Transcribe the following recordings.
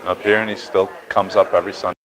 up here, and he still comes up every Sunday.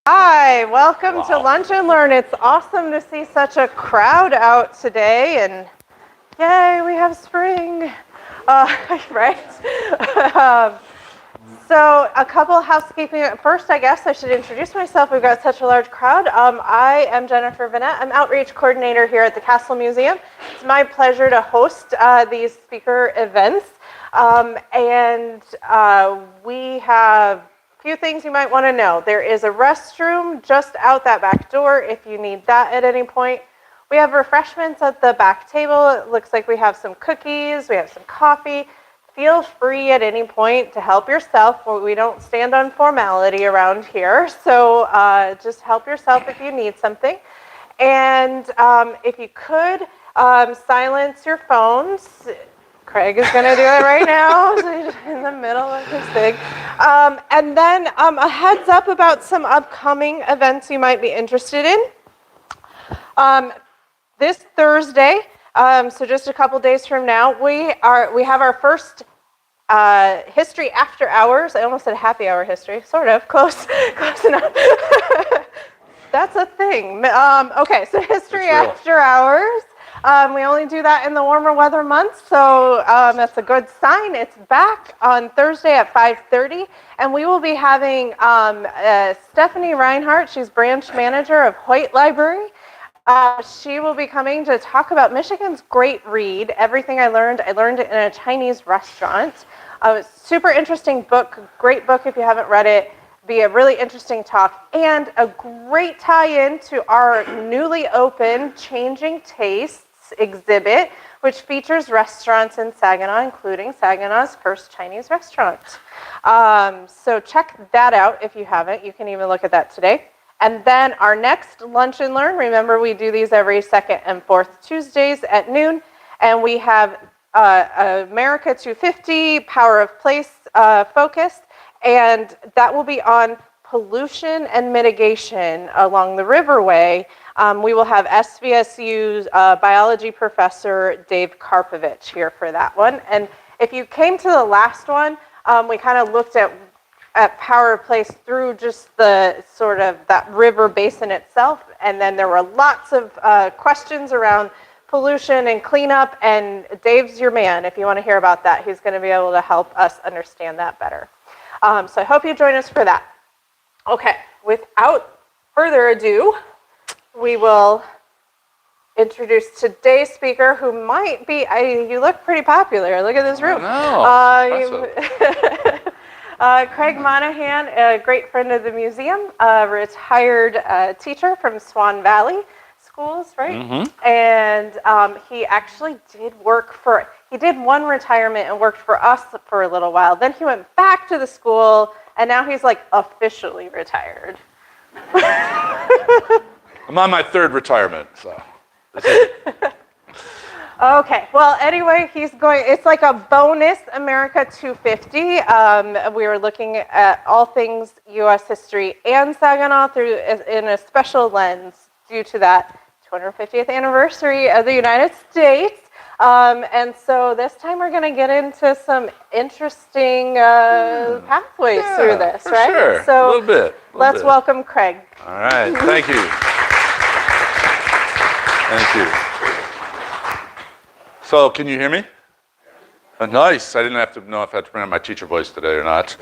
Hi, welcome to Lunch and Learn. It's awesome to see such a crowd out today, and yay, we have spring, right? um, so a couple housekeeping. First, I guess I should introduce myself. We've got such a large crowd. I am Jennifer Vanette. I'm outreach coordinator here at the Castle Museum. It's my pleasure to host these speaker events, and we have few things you might want to know. There is a restroom just out that back door if you need that at any point. We have refreshments at the back table. It looks like we have some cookies, we have some coffee. Feel free at any point to help yourself. We don't stand on formality around here, so just help yourself if you need something. And if you could, silence your phones. Craig is going to do it right now, so he's in the middle of his thing. And then a heads up about some upcoming events you might be interested in. This Thursday, so just a couple days from now, we have our first history after hours. I almost said happy hour history, sort of, close enough. That's a thing. Okay, so history after hours. We only do that in the warmer weather months, so that's a good sign. It's back on Thursday at 5:30, and we will be having Stephanie Reinhardt. She's branch manager of Hoyt Library. She will be coming to talk about Michigan's Great Read, Everything I Learned it in a Chinese Restaurant. Super interesting book, great book if you haven't read it. Be a really interesting talk, and a great tie-in to our newly open Changing Tastes exhibit, which features restaurants in Saginaw, including Saginaw's first Chinese restaurant. So check that out if you haven't. You can even look at that today. And then our next Lunch and Learn, remember we do these every second and fourth Tuesdays at noon, and we have America 250 Power of Place focused, and that will be on pollution and mitigation along the riverway, we will have SVSU's biology professor Dave Karpovich here for that one. And if you came to the last one, we kind of looked at Power Place through just the sort of that river basin itself, and then there were lots of questions around pollution and cleanup, and Dave's your man if you want to hear about that. He's going to be able to help us understand that better. So I hope you join us for that. Okay, without further adu, we will introduce today's speaker, who might be, you look pretty popular. Look at this room. Craig Monahan, a great friend of the museum, a retired teacher from Swan Valley Schools, right? Mm-hmm. And he actually did he did one retirement and worked for us for a little while. Then he went back to the school, and now he's like officially retired. I'm on my third retirement, so. Okay, well, anyway, it's like a bonus America 250. We were looking at all things U.S. history and Saginaw in a special lens due to that 250th anniversary of the United States. And so this time we're going to get into some interesting pathways through this, right? Sure. So a little bit. Let's welcome Craig. All right, thank you. Thank you. So, can you hear me? Nice. I didn't have to know if I had to bring out my teacher voice today or not.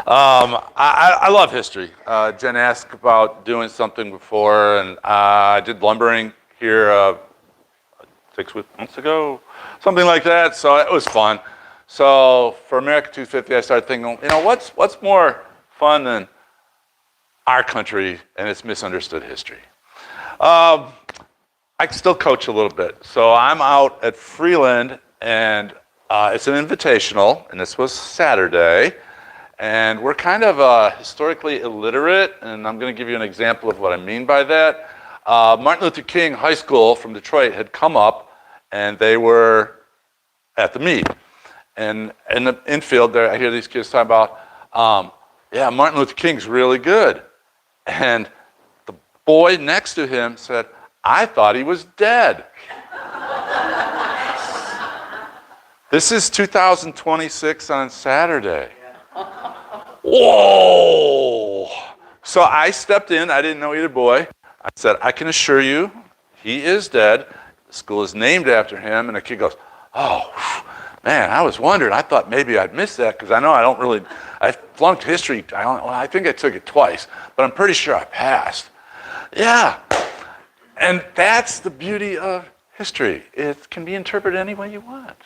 I love history. Jen asked about doing something before, and I did lumbering here 6 months ago, something like that. So it was fun. So for America 250, I started thinking, what's more fun than our country and its misunderstood history? I still coach a little bit. So I'm out at Freeland, and it's an invitational, and this was Saturday. And we're kind of historically illiterate, and I'm going to give you an example of what I mean by that. Martin Luther King High School from Detroit had come up, and they were at the meet. And in the infield there, I hear these kids talk about, Martin Luther King's really good. And the boy next to him said, I thought he was dead. This is 2026 on Saturday. Whoa! So I stepped in. I didn't know either boy. I said, I can assure you, he is dead. The school is named after him. And the kid goes, oh, man, I was wondering. I thought maybe I'd miss that because I know I flunked history. I think I took it twice, but I'm pretty sure I passed. Yeah. And that's the beauty of history. It can be interpreted any way you want,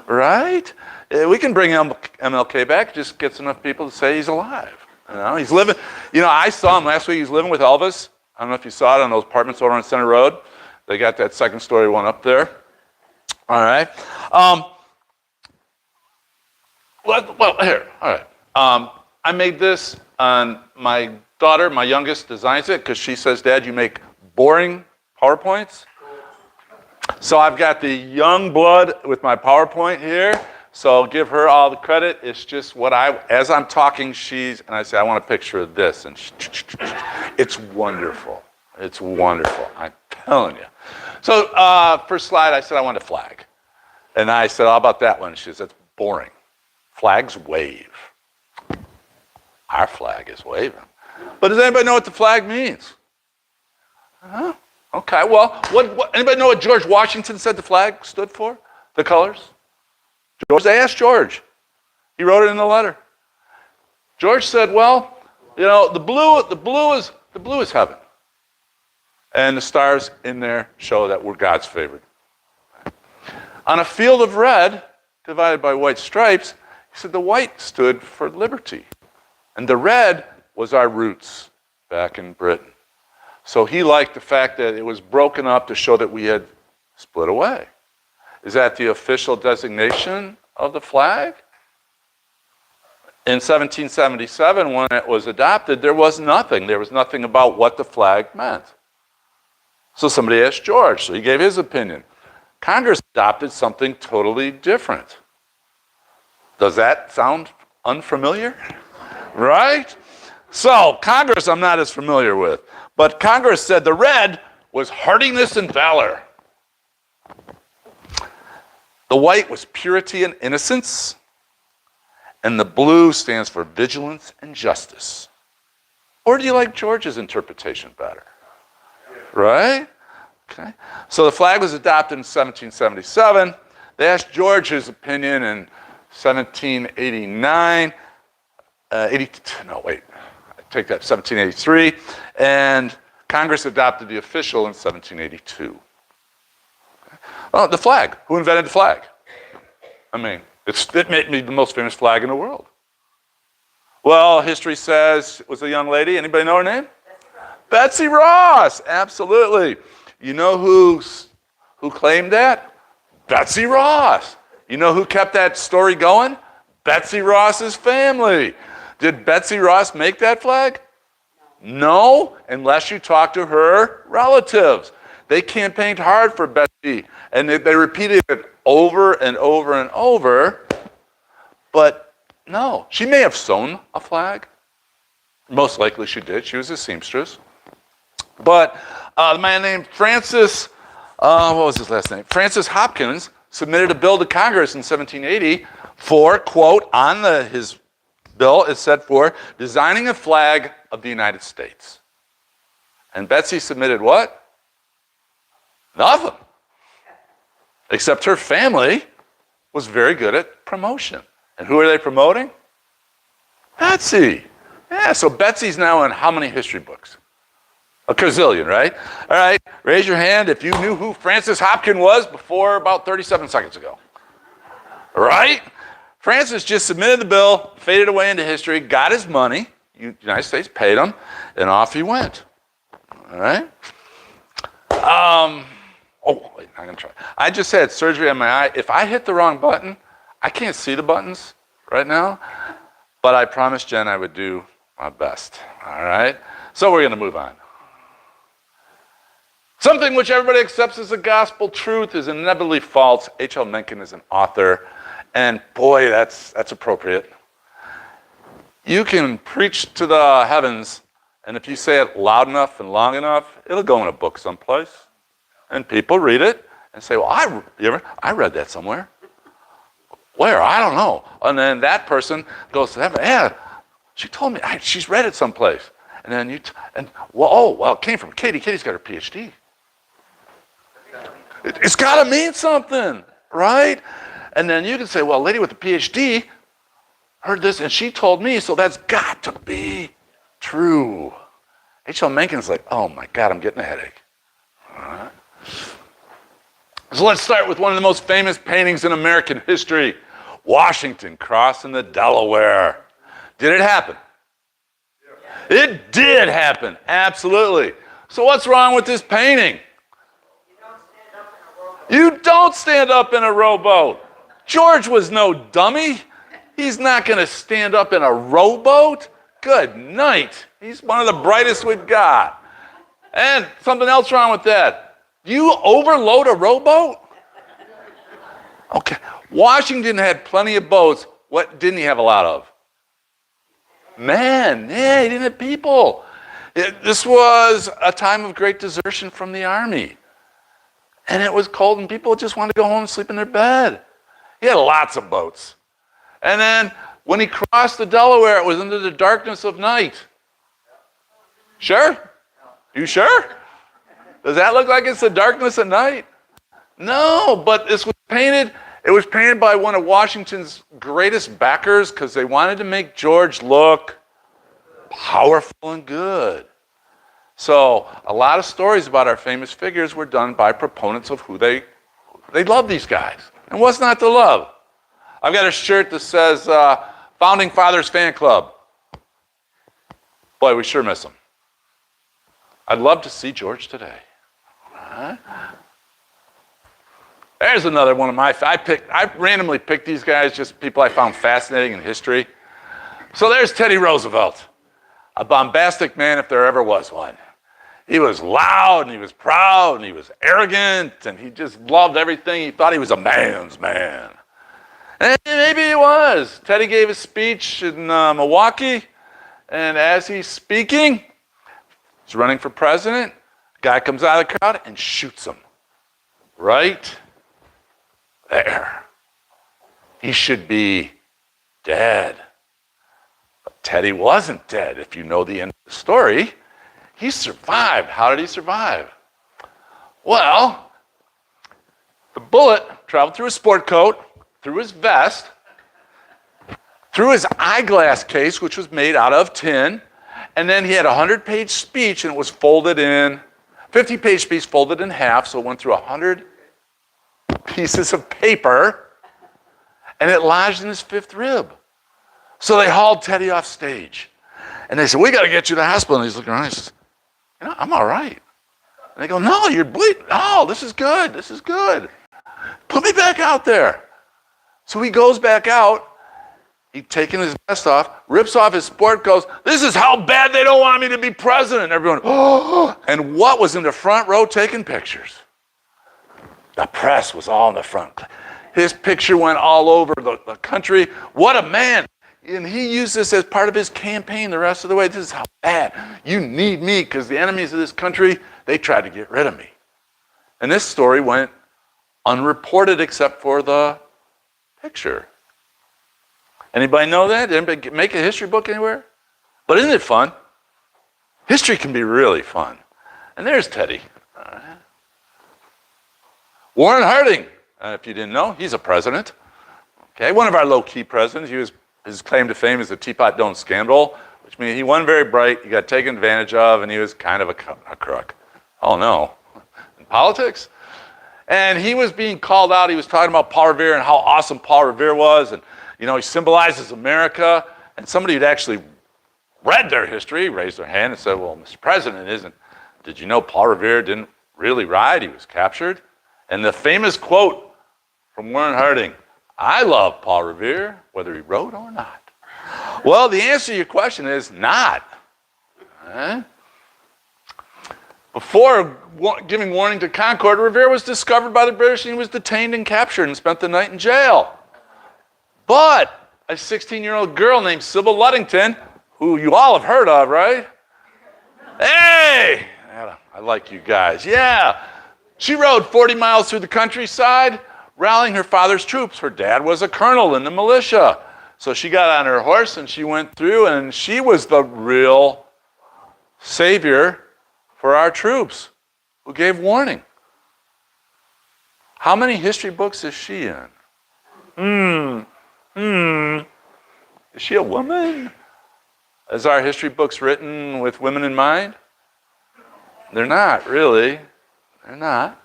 right? We can bring MLK back, just gets enough people to say he's alive. He's living. I saw him last week. He's living with Elvis. I don't know if you saw it on those apartments over on Center Road. They got that second story one up there. All right. Here. All right. I made this on my daughter, my youngest, designs it because she says, Dad, you make boring PowerPoints. So I've got the young blood with my PowerPoint here. So I'll give her all the credit. It's just as I'm talking, and I say, I want a picture of this. And it's wonderful. It's wonderful. I'm telling you. So first slide, I said I want a flag. And I said, how about that one? She says, that's boring. Flags wave. Our flag is waving. But does anybody know what the flag means? Huh? Okay, well, anybody know what George Washington said the flag stood for? The colors? They asked George. He wrote it in the letter. George said, well, the blue is heaven. And the stars in there show that we're God's favorite. On a field of red, divided by white stripes, he said the white stood for liberty. And the red was our roots back in Britain. So he liked the fact that it was broken up to show that we had split away. Is that the official designation of the flag? In 1777, when it was adopted, there was nothing. There was nothing about what the flag meant. So somebody asked George, so he gave his opinion. Congress adopted something totally different. Does that sound unfamiliar? Right? So Congress I'm not as familiar with. But Congress said the red was hardiness and valor. The white was purity and innocence. And the blue stands for vigilance and justice. Or do you like George's interpretation better? Right? Okay. So the flag was adopted in 1777. They asked George his opinion in 1789. No, wait. I take that, 1783. And Congress adopted the official in 1782. Okay. Well, the flag. Who invented the flag? I mean, it made me the most famous flag in the world. Well, history says it was a young lady. Anybody know her name? Betsy Ross. Absolutely. You know who claimed that? Betsy Ross. You know who kept that story going? Betsy Ross's family. Did Betsy Ross make that flag? No, unless you talk to her relatives. They campaigned hard for Betsy, and they repeated it over and over and over. But no, she may have sewn a flag. Most likely she did. She was a seamstress. But a man named Francis, what was his last name? Francis Hopkins submitted a bill to Congress in 1780 for, quote, on his bill, it said for designing a flag of the United States. And Betsy submitted what? Nothing. Except her family was very good at promotion. And who are they promoting? Betsy. Yeah, so Betsy's now in how many history books? A gazillion, right? All right, raise your hand if you knew who Francis Hopkins was before about 37 seconds ago. Right? Francis just submitted the bill, faded away into history, got his money, United States paid him, and off he went. All right? Oh, wait, I'm going to try. I just had surgery on my eye. If I hit the wrong button, I can't see the buttons right now, but I promised Jen I would do my best. All right? So we're going to move on. Something which everybody accepts as a gospel truth is inevitably false. H.L. Mencken is an author, and boy, that's appropriate. You can preach to the heavens, and if you say it loud enough and long enough, it'll go in a book someplace, and people read it and say, well, I read that somewhere. Where? I don't know. And then that person goes to heaven, yeah, she told me, she's read it someplace. And then it came from Katie. Katie's got her PhD. It's got to mean something, right? And then you can say, well, a lady with a PhD heard this and she told me, so that's got to be true. H.L. Mencken's like, oh my God, I'm getting a headache. All right. So let's start with one of the most famous paintings in American history, Washington crossing the Delaware. Did it happen? Yeah. It did happen, absolutely. So what's wrong with this painting? You don't stand up in a rowboat. George was no dummy. He's not going to stand up in a rowboat. Good night. He's one of the brightest we've got. And something else wrong with that. You overload a rowboat? Okay. Washington had plenty of boats. What didn't he have a lot of? Men. Yeah, he didn't have people. This was a time of great desertion from the army. And it was cold and people just wanted to go home and sleep in their bed. He had lots of boats. And then when he crossed the Delaware, it was into the darkness of night. Sure? You sure? Does that look like it's the darkness of night? No, but this was painted. It was painted by one of Washington's greatest backers because they wanted to make George look powerful and good. So a lot of stories about our famous figures were done by proponents of who they love these guys. And what's not to love? I've got a shirt that says Founding Fathers Fan Club. Boy, we sure miss him. I'd love to see George today. There's another one of my, I randomly picked these guys, just people I found fascinating in history. So there's Teddy Roosevelt, a bombastic man if there ever was one. He was loud, and he was proud, and he was arrogant, and he just loved everything. He thought he was a man's man. And maybe he was. Teddy gave a speech in Milwaukee, And as he's speaking, he's running for president. Guy comes out of the crowd and shoots him. Right there. He should be dead. But Teddy wasn't dead, if you know the end of the story. He survived. How did he survive? Well, the bullet traveled through his sport coat, through his vest, through his eyeglass case, which was made out of tin, and then he had a 100-page speech, and it was folded in, 50-page speech folded in half, so it went through 100 pieces of paper, and it lodged in his fifth rib. So they hauled Teddy off stage, and they said, "We got to get you to the hospital." And he's looking around, and he says, "I'm all right." And they go, "No, you're bleeding. No, this is good. This is good. Put me back out there." So he goes back out. He's taking his vest off, rips off his sport coat. "This is how bad they don't want me to be president." Everyone, oh. And what was in the front row taking pictures? The press was all in the front. His picture went all over the country. What a man. And he used this as part of his campaign the rest of the way. This is how bad. You need me, because the enemies of this country, they tried to get rid of me. And this story went unreported except for the picture. Anybody know that? Anybody make a history book anywhere? But isn't it fun? History can be really fun. And there's Teddy. Warren Harding, if you didn't know, he's a president. Okay, one of our low-key presidents. His claim to fame is the Teapot Dome scandal, which means he wasn't very bright, he got taken advantage of, and he was kind of a crook. Oh no, in politics? And he was being called out. He was talking about Paul Revere and how awesome Paul Revere was, and he symbolizes America. And somebody who'd actually read their history raised their hand and said, "Well, Mr. President, did you know Paul Revere didn't really ride? He was captured." And the famous quote from Warren Harding, "I love Paul Revere, whether he rode or not." Well, the answer to your question is not. Before giving warning to Concord, Revere was discovered by the British, and he was detained and captured and spent the night in jail. But a 16-year-old girl named Sybil Ludington, who you all have heard of, right? Hey, I like you guys. Yeah. She rode 40 miles through the countryside, rallying her father's troops. Her dad was a colonel in the militia. So she got on her horse and she went through, and she was the real savior for our troops who gave warning. How many history books is she in? Is she a woman? Is our history books written with women in mind? They're not, really. They're not.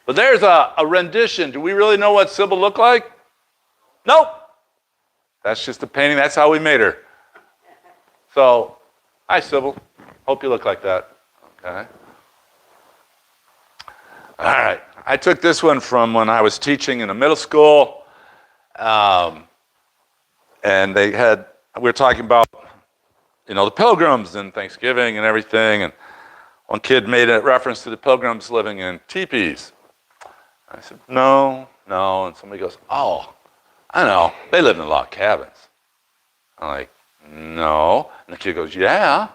But there's a rendition. Do we really know what Sybil looked like? Nope. That's just a painting. That's how we made her. So, hi, Sybil. Hope you look like that. Okay. All right. I took this one from when I was teaching in a middle school. And we were talking about, the Pilgrims and Thanksgiving and everything. And one kid made a reference to the Pilgrims living in teepees. I said, no. And somebody goes, "Oh, I know. They lived in log cabins." I'm like, "No." And the kid goes, "Yeah."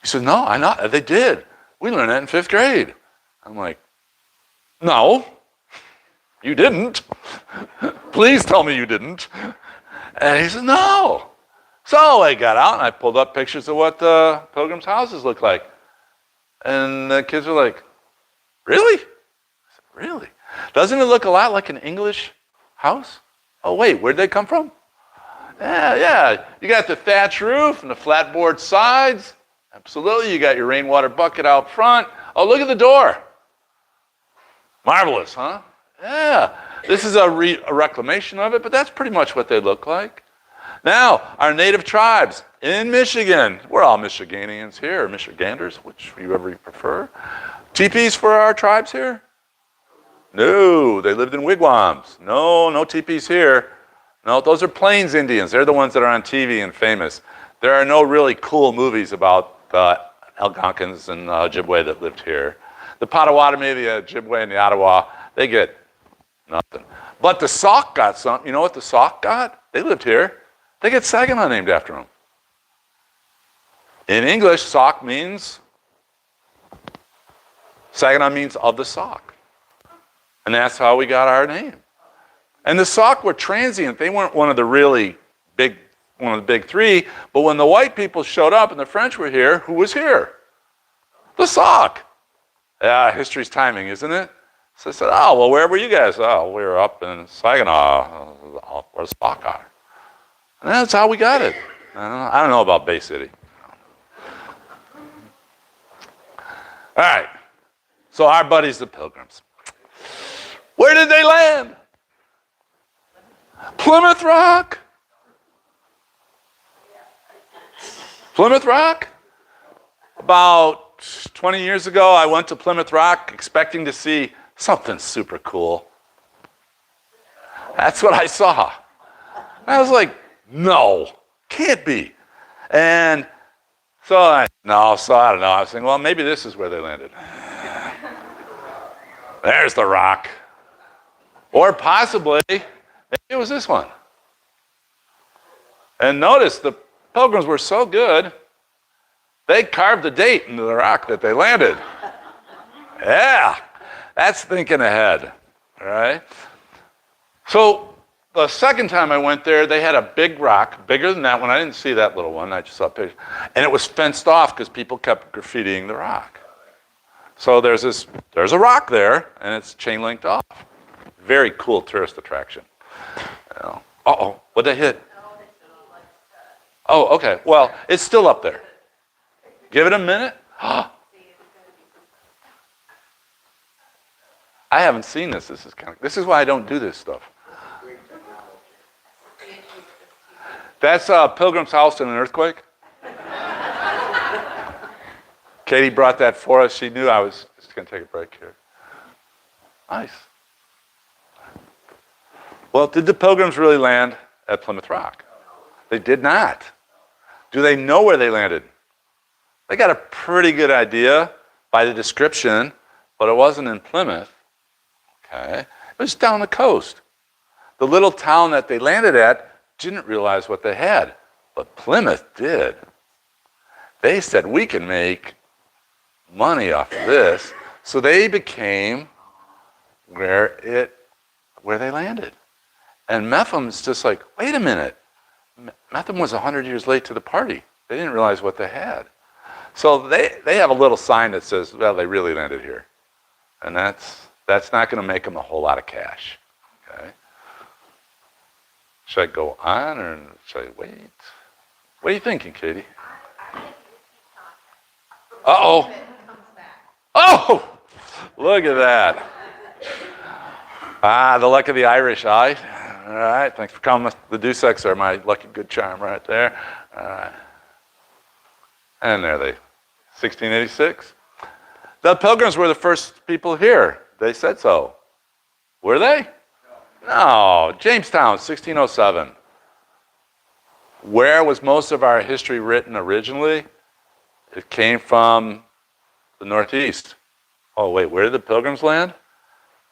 He said, "No, I know. They did. We learned that in 5th grade." I'm like, "No, you didn't. Please tell me you didn't." And he said, "No." So I got out and I pulled up pictures of what the Pilgrims' houses look like. And the kids were like, "Really?" I said, "Really? Doesn't it look a lot like an English house?" "Oh, wait, where'd they come from?" Yeah. You got the thatch roof and the flatboard sides. Absolutely. You got your rainwater bucket out front. Oh, look at the door. Marvelous, huh? Yeah. This is a reclamation of it, but that's pretty much what they look like. Now, our native tribes in Michigan. We're all Michiganians here, or Michiganders, whichever you prefer. Teepees for our tribes here? No, they lived in wigwams. No teepees here. No, those are Plains Indians. They're the ones that are on TV and famous. There are no really cool movies about the Algonquins and Ojibwe that lived here. The Potawatomi, the Ojibwe, and the Ottawa, they get nothing. But the Sauk got something. You know what the Sauk got? They lived here. They get Saginaw named after them. In English, Sauk means, Saginaw means of the Sauk. And that's how we got our name. And the Sauk were transient. They weren't one of the big three. But when the white people showed up and the French were here, who was here? The Sauk. Yeah, history's timing, isn't it? So I said, oh, well, where were you guys? Oh, we were up in Saginaw, where the Sauk are. And that's how we got it. I don't know about Bay City. All right. So our buddies, the Pilgrims. Where did they land? Plymouth Rock. Plymouth Rock? About 20 years ago, I went to Plymouth Rock expecting to see something super cool. That's what I saw. I was like, no, can't be. And so I don't know. I was thinking, well, maybe this is where they landed. There's the rock. Or possibly, maybe it was this one. And notice the Pilgrims were so good, they carved a date into the rock that they landed. Yeah, that's thinking ahead, all right? So the second time I went there, they had a big rock, bigger than that one. I didn't see that little one. I just saw a picture. And it was fenced off because people kept graffitiing the rock. So there's a rock there, and it's chain linked off. Very cool tourist attraction. Uh-oh, what'd they hit? Oh, okay. Well, it's still up there. Give it a minute. I haven't seen this. This is why I don't do this stuff. That's Pilgrim's house in an earthquake. Katie brought that for us. She knew I was just going to take a break here. Nice. Well, did the Pilgrims really land at Plymouth Rock? They did not. Do they know where they landed? They got a pretty good idea by the description, but it wasn't in Plymouth. Okay. It was down the coast. The little town that they landed at didn't realize what they had, but Plymouth did. They said, we can make money off of this. So they became where they landed. And Mepham's just like, wait a minute. Metham was 100 years late to the party. They didn't realize what they had. So they have a little sign that says, well, they really landed here. And that's not going to make them a whole lot of cash. Okay. Should I go on or should I wait? What are you thinking, Katie? Uh-oh. Oh, look at that. The luck of the Irish, aye. All right, thanks for coming. The Duseks are my lucky good charm right there. All right. And there they, 1686. The Pilgrims were the first people here. They said so. Were they? No, Jamestown, 1607. Where was most of our history written originally? It came from the Northeast. Oh, wait, where did the Pilgrims land?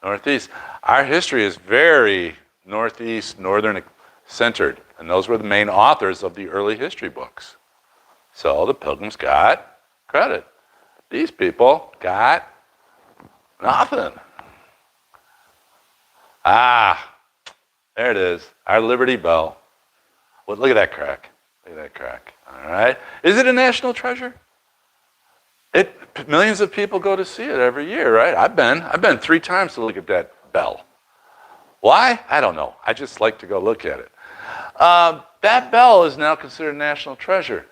Northeast. Our history is very Northeast, Northern centered, and those were the main authors of the early history books. So the Pilgrims got credit. These people got nothing. There it is, our Liberty Bell. Well, look at that crack. Look at that crack. All right. Is it a national treasure? Millions of people go to see it every year, right? I've been 3 times to look at that bell. Why? I don't know. I just like to go look at it. That bell is now considered a national treasure.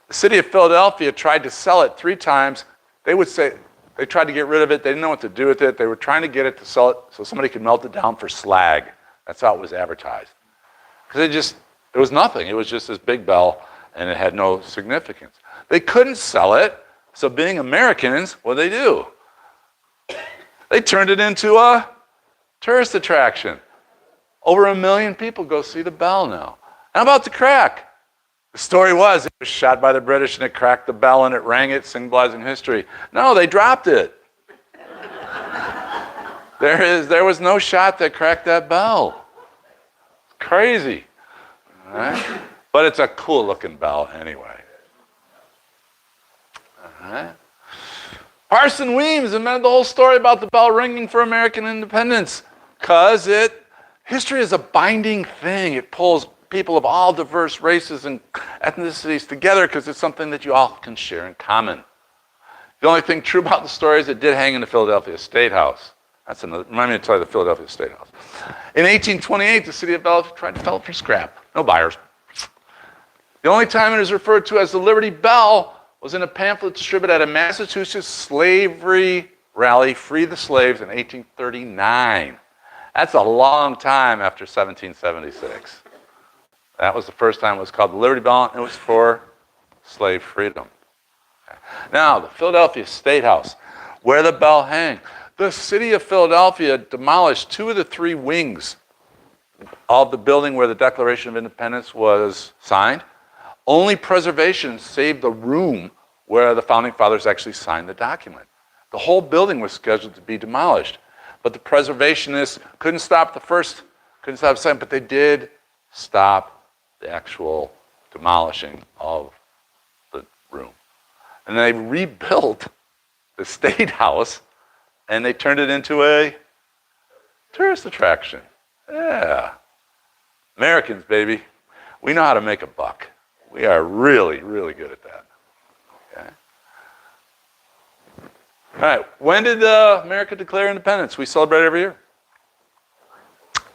The city of Philadelphia tried to sell it 3 times. They would say they tried to get rid of it. They didn't know what to do with it. They were trying to get it to sell it so somebody could melt it down for slag. That's how it was advertised. Because it was nothing. It was just this big bell, and it had no significance. They couldn't sell it, so being Americans, what did they do? They turned it into a tourist attraction. Over 1 million people go see the bell now. And about to crack. The story was it was shot by the British and it cracked the bell and it rang it, symbolizing history. No, they dropped it. There was no shot that cracked that bell. It's crazy. All right? But it's a cool looking bell anyway. Right? Parson Weems invented the whole story about the bell ringing for American independence because history is a binding thing. It pulls people of all diverse races and ethnicities together because it's something that you all can share in common. The only thing true about the story is it did hang in the Philadelphia State House. Remind me to tell you the Philadelphia State House. In 1828, the city of Philadelphia tried to sell it for scrap. No buyers. The only time it is referred to as the Liberty Bell was in a pamphlet distributed at a Massachusetts slavery rally, Free the Slaves, in 1839. That's a long time after 1776. That was the first time it was called the Liberty Bell, and it was for slave freedom. Okay. Now, the Philadelphia State House, where the bell hangs. The city of Philadelphia demolished 2 of the 3 wings of the building where the Declaration of Independence was signed. Only preservation saved the room where the Founding Fathers actually signed the document. The whole building was scheduled to be demolished. But the preservationists couldn't stop the second, but they did stop the actual demolishing of the room. And they rebuilt the State House, and they turned it into a tourist attraction. Yeah. Americans, baby, we know how to make a buck. We are really, really good at that. Okay. All right, when did America declare independence? We celebrate every year.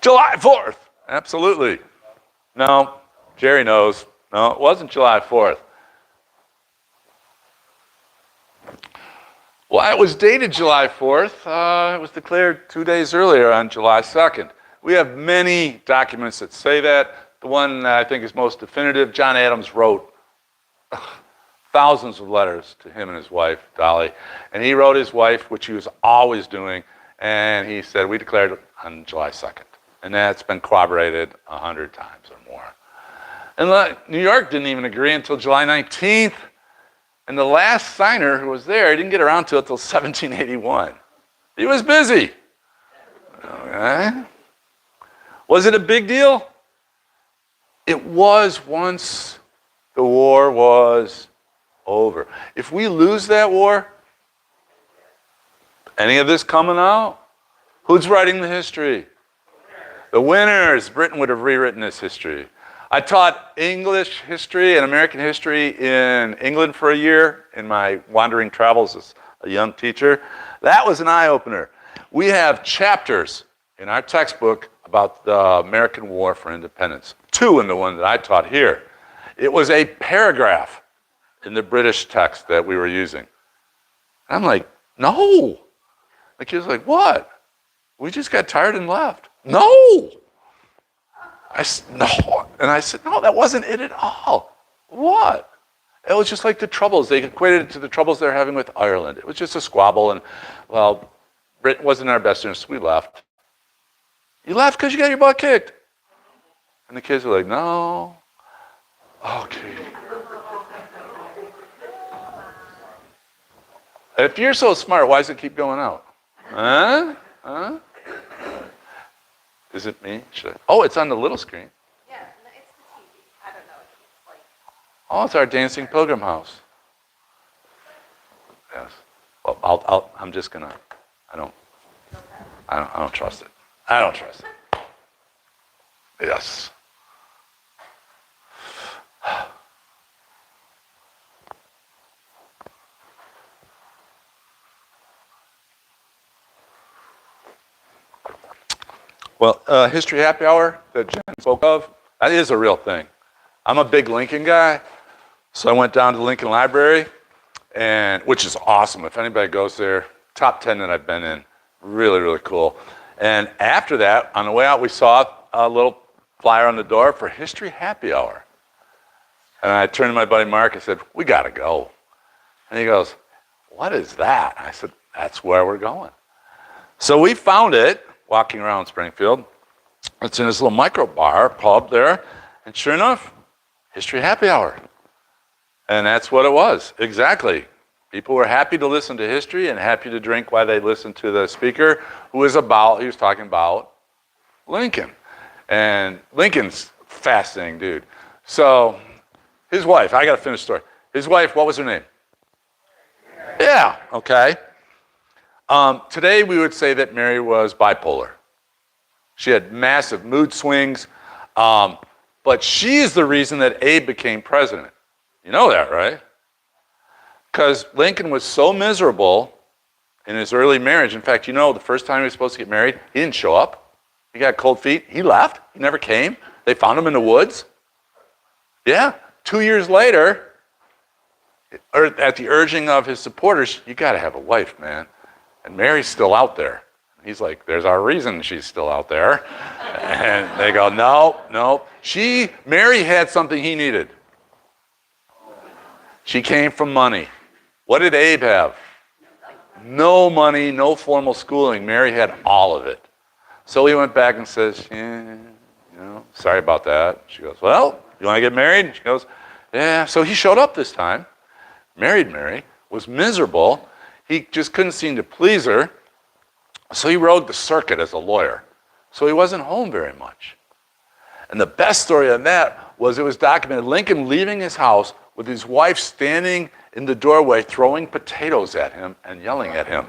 July 4th. Absolutely. No, Jerry knows. No, it wasn't July 4th. Well, it was dated July 4th. It was declared 2 days earlier on July 2nd. We have many documents that say that. The one that I think is most definitive, John Adams wrote thousands of letters to him and his wife, Dolly. And he wrote his wife, which he was always doing, and he said, we declared it on July 2nd. And that's been corroborated 100 times or more. And New York didn't even agree until July 19th. And the last signer who was there, he didn't get around to it until 1781. He was busy. Okay. Was it a big deal? It was once the war was over. If we lose that war, any of this coming out, who's writing the history? The winners. Britain would have rewritten this history. I taught English history and American history in England for a year in my wandering travels as a young teacher. That was an eye-opener. We have chapters in our textbook about the American War for Independence. 2 in the one that I taught here. It was a paragraph in the British text that we were using. And I'm like, no. The kid's like, what? We just got tired and left. No. No. And I said, no, that wasn't it at all. What? It was just like the Troubles. They equated it to the troubles they're having with Ireland. It was just a squabble, and, well, Britain wasn't in our best interest. We left. You left because you got your butt kicked. And the kids were like, no. Okay. If you're so smart, why does it keep going out? Huh? Huh? Is it me? Oh, it's on the little screen. Yeah, it's the TV. I don't know. It's like... Oh, it's our Dancing Pilgrim house. Yes. Well, I'm just gonna. I don't trust it. I don't trust it. Yes. Well, History Happy Hour that Jen spoke of, that is a real thing. I'm a big Lincoln guy, so I went down to the Lincoln Library, and which is awesome. If anybody goes there, top 10 that I've been in, really, really cool. And after that, on the way out, we saw a little flyer on the door for History Happy Hour. And I turned to my buddy Mark and said, we got to go. And he goes, what is that? I said, that's where we're going. So we found it walking around Springfield. It's in this little micro bar, pub there. And sure enough, History Happy Hour. And that's what it was, exactly. People were happy to listen to history and happy to drink while they listened to the speaker he was talking about Lincoln. And Lincoln's a fascinating dude. So his wife, I got to finish the story. His wife, what was her name? Yeah, okay. Today we would say that Mary was bipolar. She had massive mood swings, but she's the reason that Abe became president. You know that, right? Because Lincoln was so miserable in his early marriage. In fact, you know, the first time he was supposed to get married, he didn't show up. He got cold feet. He left. He never came. They found him in the woods. Yeah. 2 years later, or at the urging of his supporters, you got to have a wife, man. And Mary's still out there. He's like, there's our reason she's still out there. And they go, no, no. Mary had something he needed. She came from money. What did Abe have? No money, no formal schooling. Mary had all of it. So he went back and says, yeah, sorry about that. She goes, well, you want to get married? And she goes, yeah. So he showed up this time, married Mary, was miserable. He just couldn't seem to please her. So he rode the circuit as a lawyer. So he wasn't home very much. And the best story on that was it was documented Lincoln leaving his house with his wife standing in the doorway throwing potatoes at him and yelling at him.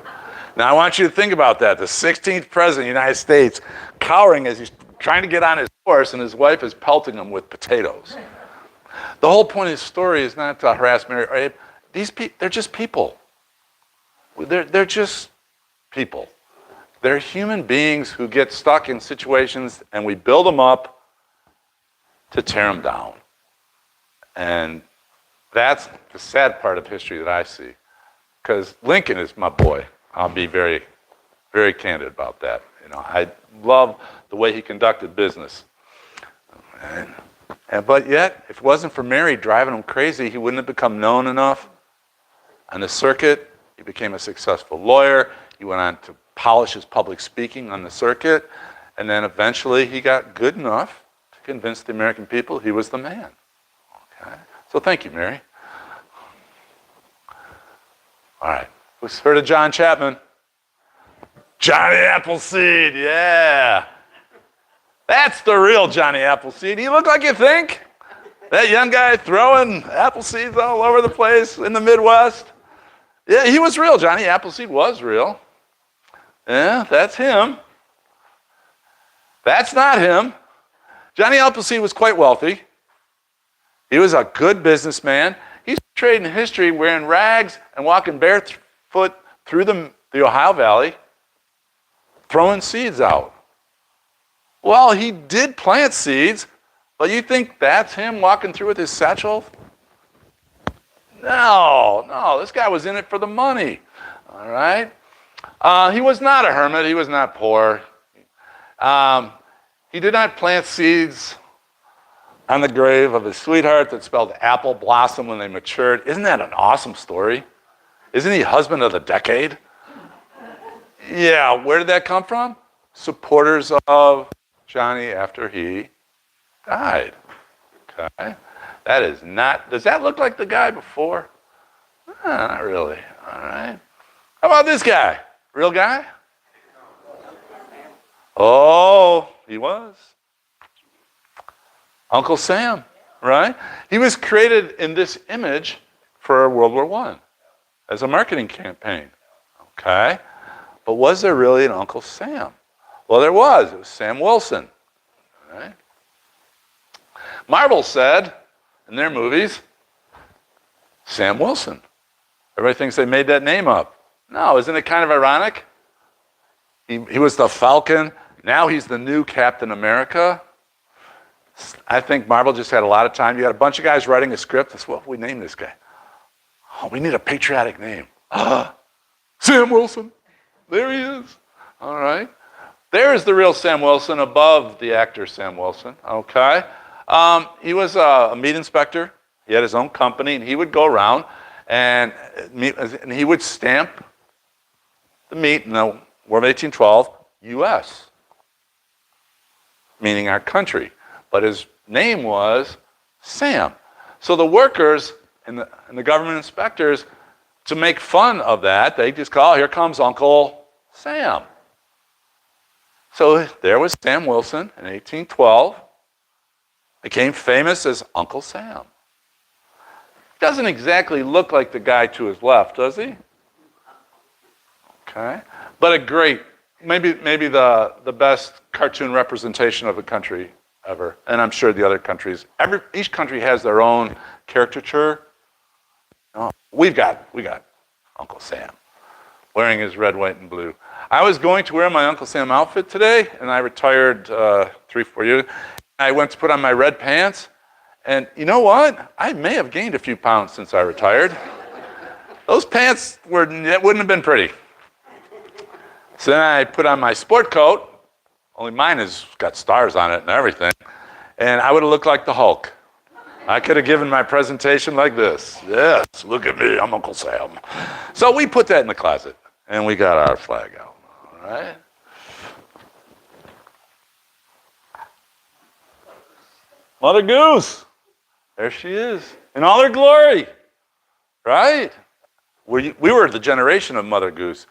Now I want you to think about that. The 16th president of the United States cowering as he's trying to get on his horse and his wife is pelting him with potatoes. The whole point of the story is not to harass Mary or Abe. They're just people. They're just people. They're human beings who get stuck in situations and we build them up to tear them down. And that's the sad part of history that I see. Because Lincoln is my boy. I'll be very, very candid about that. I love the way he conducted business. But yet, if it wasn't for Mary driving him crazy, he wouldn't have become known enough on the circuit. He became a successful lawyer. He went on to polish his public speaking on the circuit. And then eventually he got good enough to convince the American people he was the man. Okay? So thank you, Mary. All right. Who's heard of John Chapman? Johnny Appleseed, yeah. That's the real Johnny Appleseed. He look like you think? That young guy throwing apple seeds all over the place in the Midwest? Yeah, he was real. Johnny Appleseed was real. Yeah, that's him. That's not him. Johnny Appleseed was quite wealthy. He was a good businessman. He's portrayed in history wearing rags and walking barefoot through the Ohio Valley, throwing seeds out. Well, he did plant seeds, but you think that's him walking through with his satchel? No, this guy was in it for the money, all right? He was not a hermit. He was not poor. He did not plant seeds on the grave of his sweetheart that spelled apple blossom when they matured. Isn't that an awesome story? Isn't he husband of the decade? Yeah, where did that come from? Supporters of Johnny after he died. Okay. That is not, does that look like the guy before? Not really. All right. How about this guy? Real guy? Oh, he was. Uncle Sam, right? He was created in this image for World War I as a marketing campaign. Okay. But was there really an Uncle Sam? Well, there was. It was Sam Wilson. Right? Marvel said in their movies, Sam Wilson. Everybody thinks they made that name up. No, isn't it kind of ironic? He was the Falcon. Now he's the new Captain America. I think Marvel just had a lot of time. You had a bunch of guys writing a script. That's what we name this guy. Oh, we need a patriotic name. Sam Wilson. There he is. All right. There is the real Sam Wilson above the actor Sam Wilson. Okay. He was a meat inspector. He had his own company, and he would go around and he would stamp the meat in the War of 1812, U.S., meaning our country. But his name was Sam. So the workers and the government inspectors, to make fun of that, they just call, here comes Uncle Sam. So there was Sam Wilson in 1812, became famous as Uncle Sam. Doesn't exactly look like the guy to his left, does he? Okay? But a great, maybe the best cartoon representation of a country ever. And I'm sure the other countries, each country has their own caricature. Oh, we got Uncle Sam wearing his red, white, and blue. I was going to wear my Uncle Sam outfit today, and I retired 3-4 years. I went to put on my red pants, and you know what? I may have gained a few pounds since I retired. Those pants wouldn't have been pretty. So then I put on my sport coat, only mine has got stars on it and everything, and I would have looked like the Hulk. I could have given my presentation like this. Yes, look at me, I'm Uncle Sam. So we put that in the closet, and we got our flag out, all right? Mother Goose, there she is, in all her glory, right? We were the generation of Mother Goose.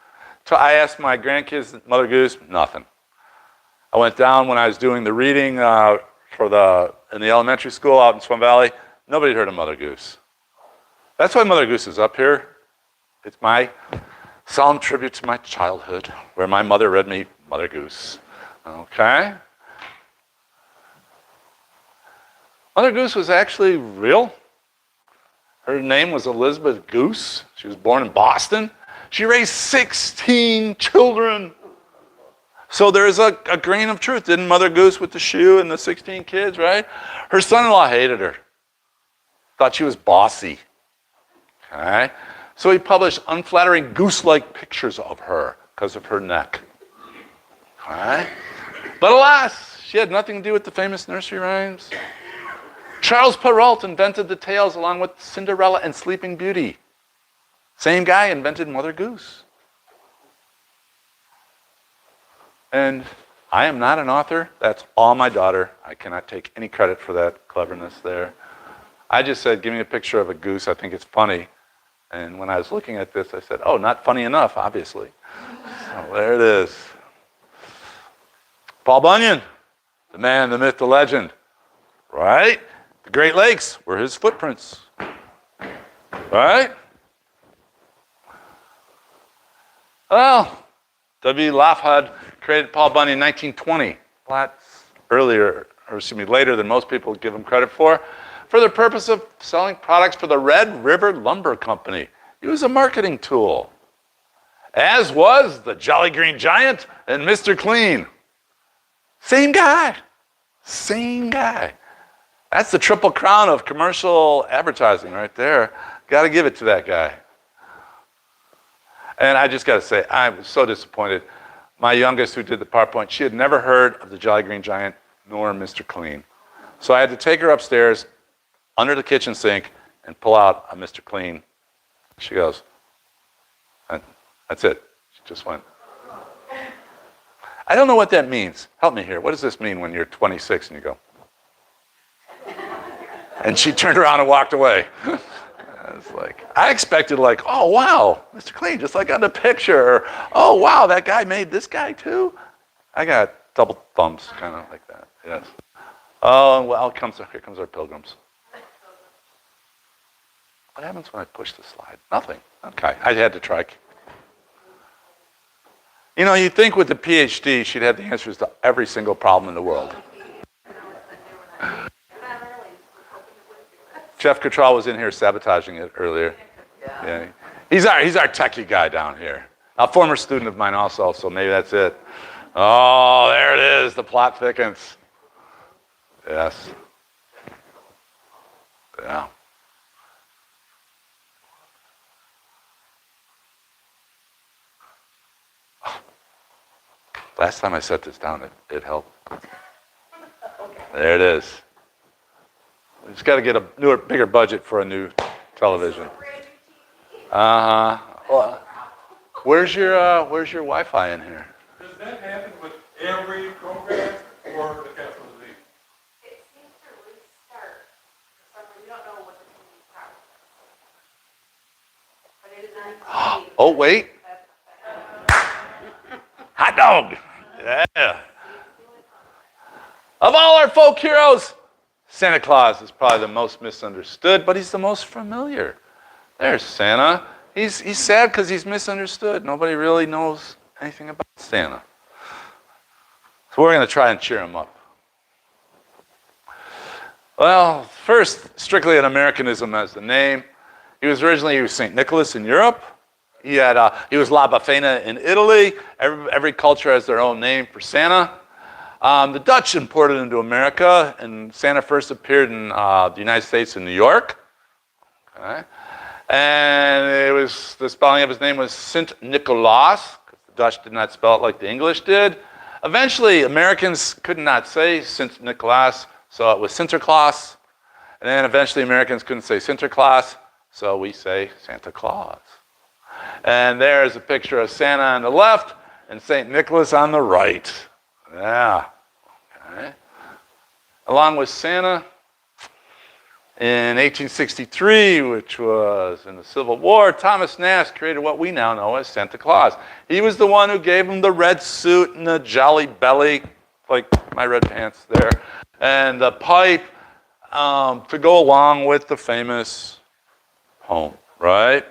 So I asked my grandkids, Mother Goose, nothing. I went down when I was doing the reading in the elementary school out in Swim Valley. Nobody heard of Mother Goose. That's why Mother Goose is up here. It's my solemn tribute to my childhood, where my mother read me Mother Goose. Okay? Mother Goose was actually real. Her name was Elizabeth Goose. She was born in Boston. She raised 16 children. So there's a grain of truth. Didn't Mother Goose with the shoe and the 16 kids, right? Her son-in-law hated her. Thought she was bossy. Okay? So he published unflattering goose-like pictures of her because of her neck. Okay? But alas, she had nothing to do with the famous nursery rhymes. Charles Perrault invented the tales along with Cinderella and Sleeping Beauty. Same guy invented Mother Goose. And I am not an author. That's all my daughter. I cannot take any credit for that cleverness there. I just said, give me a picture of a goose. I think it's funny. And when I was looking at this, I said, oh, not funny enough, obviously. So there it is. Paul Bunyan, the man, the myth, the legend. Right? The Great Lakes were his footprints. Right? Well, W. Lougheed created Paul Bunyan in 1920, lots later than most people give him credit for the purpose of selling products for the Red River Lumber Company. It was a marketing tool, as was the Jolly Green Giant and Mr. Clean. Same guy. That's the triple crown of commercial advertising right there. Got to give it to that guy. And I just got to say, I was so disappointed. My youngest, who did the PowerPoint, she had never heard of the Jolly Green Giant nor Mr. Clean. So I had to take her upstairs under the kitchen sink and pull out a Mr. Clean. She goes, that's it. She just went. I don't know what that means. Help me here. What does this mean when you're 26 and you go? And she turned around and walked away. It's like, I expected like, oh, wow, Mr. Clean, just like on the picture. Or, oh, wow, that guy made this guy too? I got double thumbs, kind of like that, yes. Oh, well, here comes our pilgrims. What happens when I push the slide? Nothing. Okay, I had to try. You know, you'd think with the PhD, she'd have the answers to every single problem in the world. Jeff Cottrell was in here sabotaging it earlier. Yeah. He's our techie guy down here. A former student of mine also, so maybe that's it. Oh, there it is. The plot thickens. Yes. Yeah. Last time I set this down, it helped. There it is. We just got to get a newer, bigger budget for a new television. Well, where's your Wi-Fi in here? Does that happen with every program or the capital Z? It seems to restart. We don't know what the TV problem is. But it is not. Oh, wait. Hot dog. Yeah. Of all our folk heroes, Santa Claus is probably the most misunderstood, but he's the most familiar. There's Santa. He's sad because he's misunderstood. Nobody really knows anything about Santa. So we're going to try and cheer him up. Well, first, strictly an Americanism as the name. He was St. Nicholas in Europe. He was La Befana in Italy. Every culture has their own name for Santa. The Dutch imported him to America, and Santa first appeared in the United States in New York. Okay. And the spelling of his name was Sint Nicolaas, because the Dutch did not spell it like the English did. Eventually, Americans could not say Sint Nicolaas, so it was Sinterklaas. And then eventually Americans couldn't say Sinterklaas, so we say Santa Claus. And there's a picture of Santa on the left and St. Nicholas on the right. Yeah. Okay. Along with Santa, in 1863, which was in the Civil War, Thomas Nast created what we now know as Santa Claus. He was the one who gave him the red suit and the jolly belly, like my red pants there, and the pipe to go along with the famous poem, right?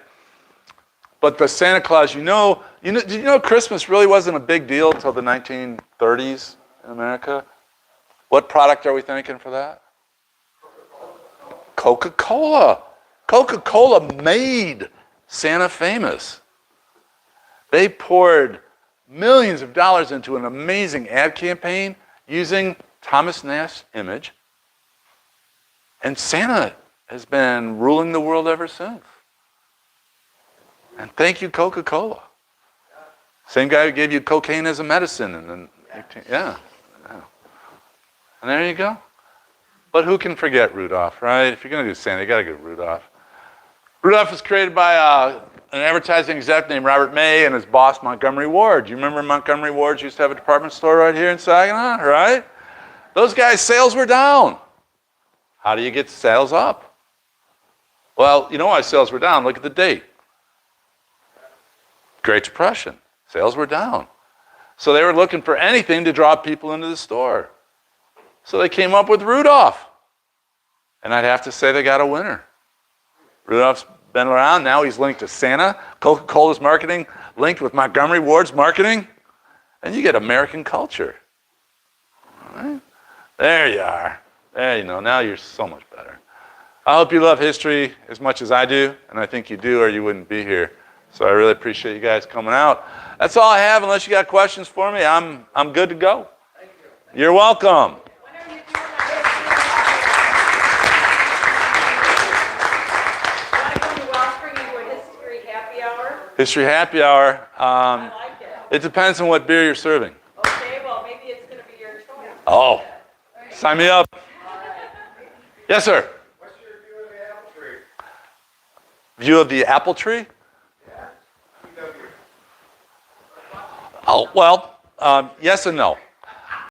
But the Santa Claus, did you know Christmas really wasn't a big deal until the 1930s in America? What product are we thinking for that? Coca-Cola. Coca-Cola made Santa famous. They poured millions of dollars into an amazing ad campaign using Thomas Nast's image. And Santa has been ruling the world ever since. And thank you, Coca-Cola. Same guy who gave you cocaine as a medicine. Yeah. And there you go. But who can forget Rudolph, right? If you're going to do Santa, you got to go Rudolph. Rudolph was created by an advertising exec named Robert May and his boss, Montgomery Ward. You remember Montgomery Ward used to have a department store right here in Saginaw, right? Those guys' sales were down. How do you get sales up? Well, you know why sales were down. Look at the date. Great Depression. Sales were down. So they were looking for anything to draw people into the store. So they came up with Rudolph. And I'd have to say they got a winner. Rudolph's been around. Now he's linked to Santa. Coca-Cola's marketing linked with Montgomery Ward's marketing. And you get American culture. All right? There you are. There you know. Now you're so much better. I hope you love history as much as I do. And I think you do or you wouldn't be here. So I really appreciate you guys coming out. That's all I have. Unless you got questions for me, I'm good to go. Thank you. You're welcome. History happy hour. I like it. It depends on what beer you're serving. Okay, well, maybe it's going to be your choice. Oh, sign me up. Yes, sir. What's your view of the apple tree? View of the apple tree? Yeah. Oh, well, yes and no.